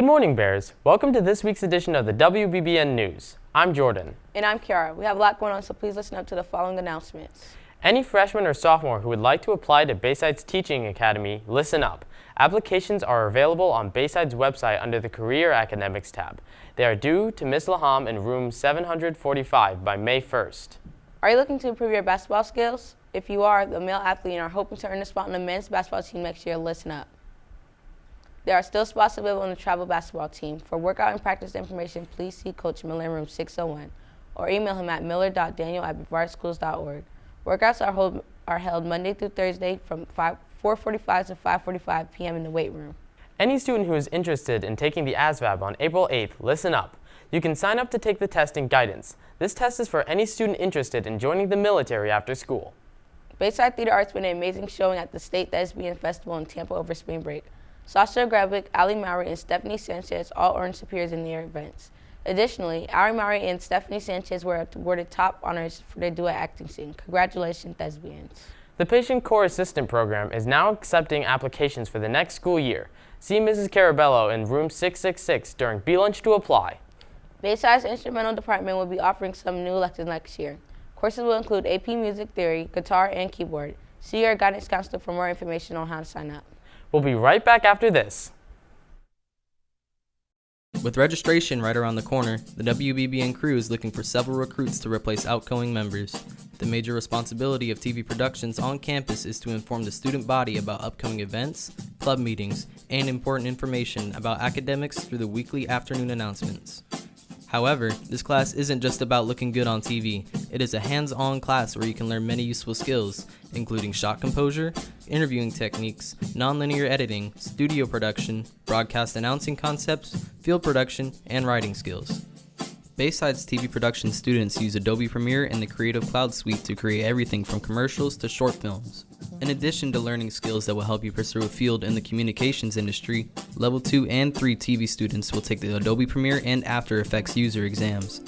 Good morning, Bears. Welcome to this week's edition of the WBBN News. I'm Jordan. And I'm Kiara. We have a lot going on, so please listen up to the following announcements. Any freshman or sophomore who would like to apply to Bayside's Teaching Academy, listen up. Applications are available on Bayside's website under the Career Academics tab. They are due to Ms. Laham in room 745 by May 1st. Are you looking to improve your basketball skills? If you are the male athlete and are hoping to earn a spot on the men's basketball team next year, listen up. There are still spots available on the travel basketball team. For workout and practice information, please see Coach Miller in room 601 or email him at miller.daniel@brevardschools.org. Workouts are held Monday through Thursday from 4:45 to 5:45 p.m. in the weight room. Any student who is interested in taking the ASVAB on April 8th, listen up. You can sign up to take the test in guidance. This test is for any student interested in joining the military after school. Bayside Theater Arts made an amazing showing at the State Thespian Festival in Tampa over spring break. Sasha Grabick, Ali Mowry, and Stephanie Sanchez all earned superiors in their events. Additionally, Ali Mowry and Stephanie Sanchez were awarded top honors for their duet acting scene. Congratulations, thespians. The Patient Corps Assistant Program is now accepting applications for the next school year. See Mrs. Carabello in room 666 during B-Lunch to apply. Bayside's Instrumental Department will be offering some new electives next year. Courses will include AP Music Theory, Guitar, and Keyboard. See your guidance counselor for more information on how to sign up. We'll be right back after this. With registration right around the corner, the WBBN crew is looking for several recruits to replace outgoing members. The major responsibility of TV Productions on campus is to inform the student body about upcoming events, club meetings, and important information about academics through the weekly afternoon announcements. However, this class isn't just about looking good on TV. It is a hands-on class where you can learn many useful skills, including shot composure, interviewing techniques, nonlinear editing, studio production, broadcast announcing concepts, field production, and writing skills. Bayside's TV production students use Adobe Premiere and the Creative Cloud Suite to create everything from commercials to short films. In addition to learning skills that will help you pursue a field in the communications industry, Level 2 and 3 TV students will take the Adobe Premiere and After Effects user exams.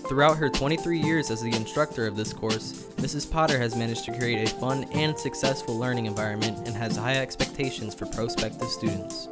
Throughout her 23 years as the instructor of this course, Mrs. Potter has managed to create a fun and successful learning environment and has high expectations for prospective students.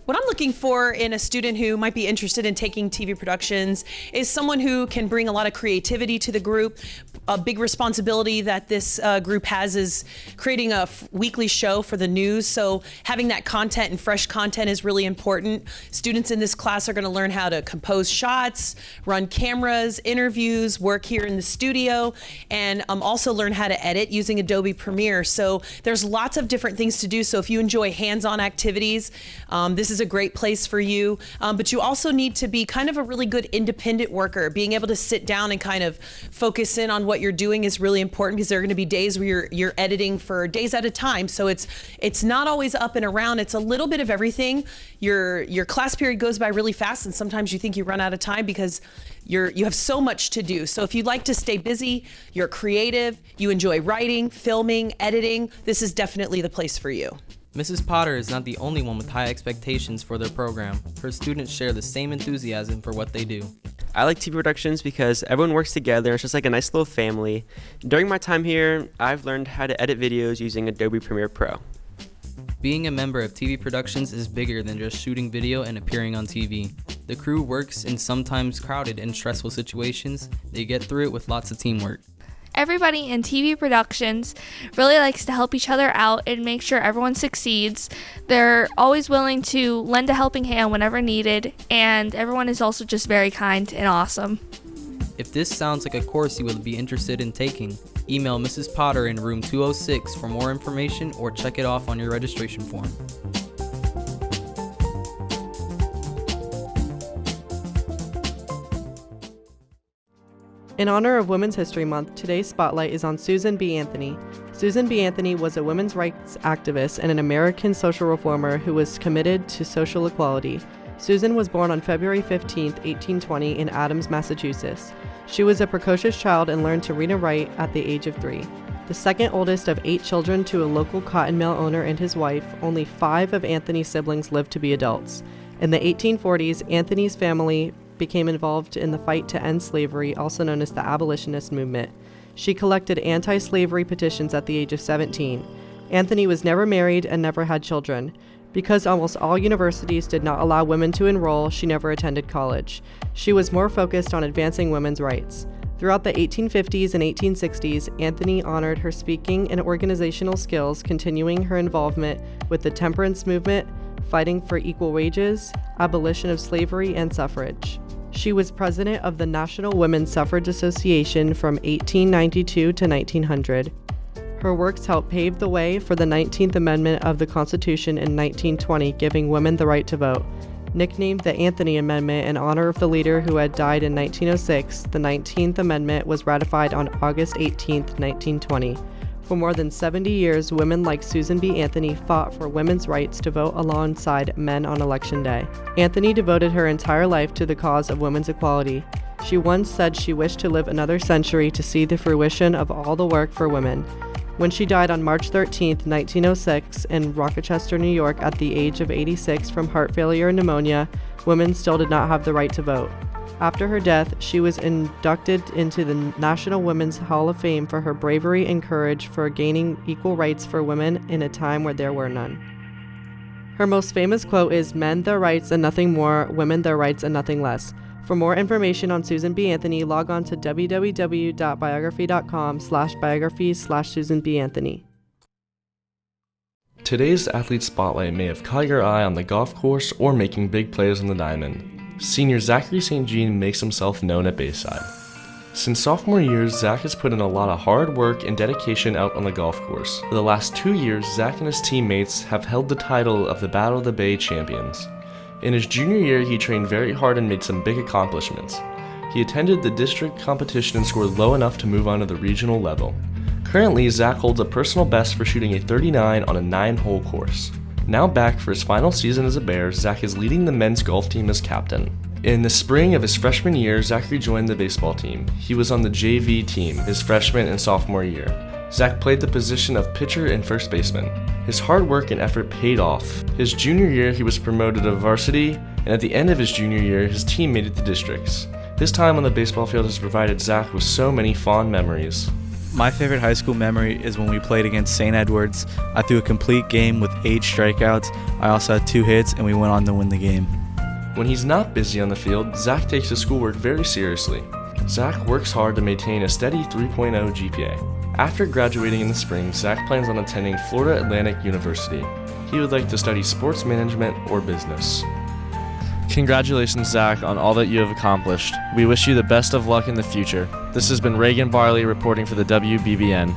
What I'm looking for in a student who might be interested in taking TV productions is someone who can bring a lot of creativity to the group. A big responsibility that this group has is creating a weekly show for the news, so having that content and fresh content is really important. Students in this class are going to learn how to compose shots, run cameras, interviews, work here in the studio, and also learn how to edit using Adobe Premiere. So there's lots of different things to do, so if you enjoy hands-on activities, this is a great place for you, but you also need to be kind of a really good independent worker. Being able to sit down and kind of focus in on what you're doing is really important, because there are going to be days where you're editing for days at a time, so it's not always up and around. It's a little bit of everything. Your class period goes by really fast, and sometimes you think you run out of time because you have so much to do. So if you'd like to stay busy, you're creative, you enjoy writing, filming, editing, this is definitely the place for you. Mrs. Potter is not the only one with high expectations for their program. Her students share the same enthusiasm for what they do. I like TV productions because everyone works together. It's just like a nice little family. During my time here, I've learned how to edit videos using Adobe Premiere Pro. Being a member of TV Productions is bigger than just shooting video and appearing on TV. The crew works in sometimes crowded and stressful situations. They get through it with lots of teamwork. Everybody in TV Productions really likes to help each other out and make sure everyone succeeds. They're always willing to lend a helping hand whenever needed, and everyone is also just very kind and awesome. If this sounds like a course you would be interested in taking, email Mrs. Potter in room 206 for more information or check it off on your registration form. In honor of Women's History Month, today's spotlight is on Susan B. Anthony. Susan B. Anthony was a women's rights activist and an American social reformer who was committed to social equality. Susan was born on February 15, 1820 in Adams, Massachusetts. She was a precocious child and learned to read and write at the age of 3. The second oldest of 8 children to a local cotton mill owner and his wife, only 5 of Anthony's siblings lived to be adults. In the 1840s, Anthony's family became involved in the fight to end slavery, also known as the abolitionist movement. She collected anti-slavery petitions at the age of 17. Anthony was never married and never had children. Because almost all universities did not allow women to enroll, she never attended college. She was more focused on advancing women's rights. Throughout the 1850s and 1860s, Anthony honored her speaking and organizational skills, continuing her involvement with the temperance movement, fighting for equal wages, abolition of slavery, and suffrage. She was president of the National Women's Suffrage Association from 1892 to 1900. Her works helped pave the way for the 19th Amendment of the Constitution in 1920, giving women the right to vote. Nicknamed the Anthony Amendment in honor of the leader who had died in 1906, the 19th Amendment was ratified on August 18, 1920. For more than 70 years, women like Susan B. Anthony fought for women's rights to vote alongside men on Election Day. Anthony devoted her entire life to the cause of women's equality. She once said she wished to live another century to see the fruition of all the work for women. When she died on March 13, 1906, in Rochester, New York, at the age of 86 from heart failure and pneumonia, women still did not have the right to vote. After her death, she was inducted into the National Women's Hall of Fame for her bravery and courage for gaining equal rights for women in a time where there were none. Her most famous quote is, "Men their rights and nothing more, women their rights and nothing less." For more information on Susan B. Anthony, log on to www.biography.com/biographies/Susan B. Anthony. Today's Athlete Spotlight may have caught your eye on the golf course or making big plays on the diamond. Senior Zachary St. Jean makes himself known at Bayside. Since sophomore year, Zach has put in a lot of hard work and dedication out on the golf course. For the last 2 years, Zach and his teammates have held the title of the Battle of the Bay champions. In his junior year, he trained very hard and made some big accomplishments. He attended the district competition and scored low enough to move on to the regional level. Currently, Zach holds a personal best for shooting a 39 on a 9-hole course. Now back for his final season as a Bear, Zach is leading the men's golf team as captain. In the spring of his freshman year, Zachary joined the baseball team. He was on the JV team his freshman and sophomore year. Zach played the position of pitcher and first baseman. His hard work and effort paid off. His junior year, he was promoted to varsity, and at the end of his junior year, his team made it to districts. His time on the baseball field has provided Zach with so many fond memories. My favorite high school memory is when we played against St. Edwards. I threw a complete game with 8 strikeouts. I also had 2 hits, and we went on to win the game. When he's not busy on the field, Zach takes his schoolwork very seriously. Zach works hard to maintain a steady 3.0 GPA. After graduating in the spring, Zach plans on attending Florida Atlantic University. He would like to study sports management or business. Congratulations, Zach, on all that you have accomplished. We wish you the best of luck in the future. This has been Reagan Barley reporting for the WBBN.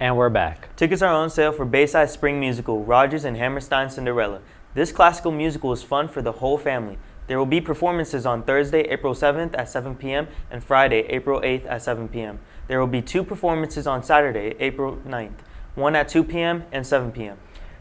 And we're back. Tickets are on sale for Bayside Spring Musical, Rodgers and Hammerstein Cinderella. This classical musical is fun for the whole family. There will be performances on Thursday, April 7th at 7 p.m. and Friday, April 8th at 7 p.m. There will be 2 performances on Saturday, April 9th, one at 2 p.m. and 7 p.m.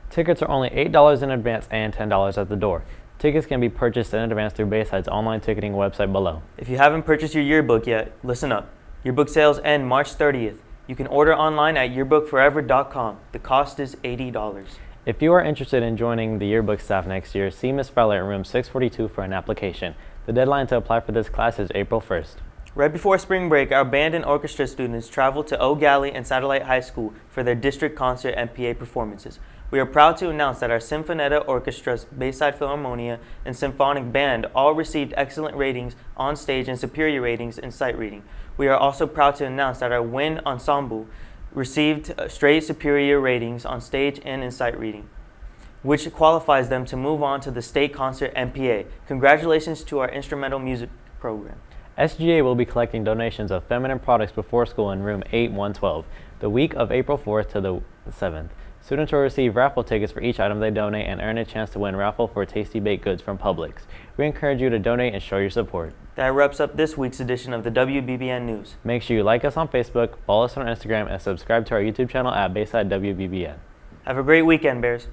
Tickets are only $8 in advance and $10 at the door. Tickets can be purchased in advance through Bayside's online ticketing website below. If you haven't purchased your yearbook yet, listen up. Yearbook sales end March 30th. You can order online at yearbookforever.com. The cost is $80. If you are interested in joining the yearbook staff next year, see Ms. Fowler in room 642 for an application. The deadline to apply for this class is April 1st. Right before spring break, our band and orchestra students travel to Eau Gallie and Satellite High School for their district concert MPA performances. We are proud to announce that our Sinfonetta Orchestra, Bayside Philharmonia, and Symphonic Band all received excellent ratings on stage and superior ratings in sight reading. We are also proud to announce that our Wind Ensemble received straight superior ratings on stage and in sight reading, which qualifies them to move on to the State Concert MPA. Congratulations to our instrumental music program. SGA will be collecting donations of feminine products before school in room 8112, the week of April 4th to the 7th. Students will receive raffle tickets for each item they donate and earn a chance to win raffle for tasty baked goods from Publix. We encourage you to donate and show your support. That wraps up this week's edition of the WBBN News. Make sure you like us on Facebook, follow us on Instagram, and subscribe to our YouTube channel at Bayside WBBN. Have a great weekend, Bears.